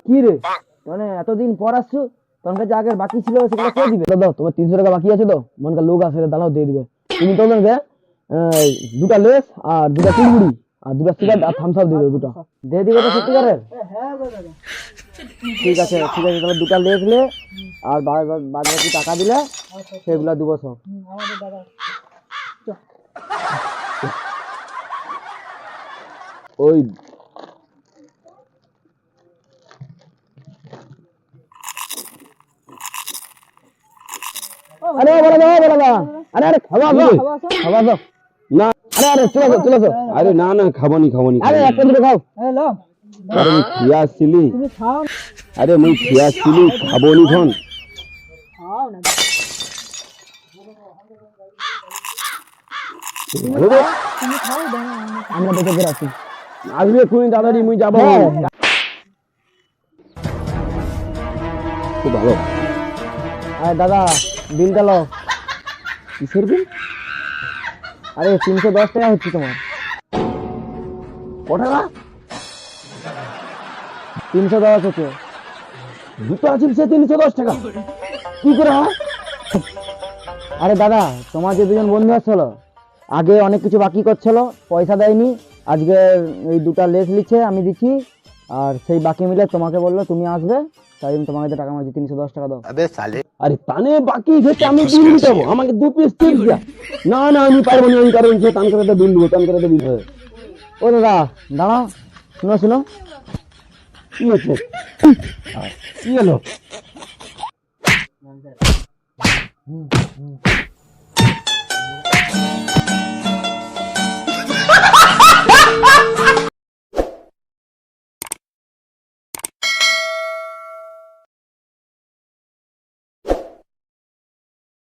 কি রে মানে এতদিন পর আসছো, তোমার কাছে আগের বাকি ছিল সেগুলো কে দিবে? দাদা তোমার 300 টাকা বাকি আছে তো, মনকার লোক আছে দাঁড়াও দিয়ে দিবে। তুমি তোমাকে দুটা লেস আর দুটা চিড়মুড়ি আর দুটা সিগারেট আর থামস আপ দিয়ে দেবো, দুটো দিয়ে দিবে তো সত্যিকারের? ঠিক আছে ঠিক আছে, তাহলে দুটা লেস লে আর বাদ বাকি টাকা দিলে সেগুলো দেবো সব। ওই আরে বলো দাও আরে আরে খাওয়া দাও না, আরে চলে আসো। আরে না না, খাবানি আরে একটা দুটো খাও। আরে মুই খিয়া আসছিলি, আরে মুই খিয়া আসছিলি, খাবো নি খন। আমরা দেখে বেরাচ্ছি, আসবে খুনি তাড়াতাড়ি, মুই যাবো। খুব ভালো। আরে দাদা বিলটা লো। কিসের বিল? আরে 310 টাকা হচ্ছে তোমার। ক টাকা? 310 হচ্ছে। দুটো আছে সে 310 টাকা, কি করে হয়? আরে দাদা তোমার যে দুজন বন্ধু আসছিল আগে অনেক কিছু বাকি করছিল, পয়সা দেয়নি, আজকে ওই দুটা লেস লিখছে আমি দিচ্ছি, আর সেই বাকি মিলে তোমাকে বললো তুমি আসবে, তাই আমি তোমাকে টাকা মারছি 310 টাকা দাও। আরে তানে বাকি যেটা আমি বিল দিতে, আমাকে 2 পিস তিল দিয়া। না না আমি পারবো না, আমি কারণ সে টান করে তো বিল দেবো, টান করে তো বিল হবে। ও দাদা দাঁড়াও, শুনো কি হচ্ছে? কি হলো?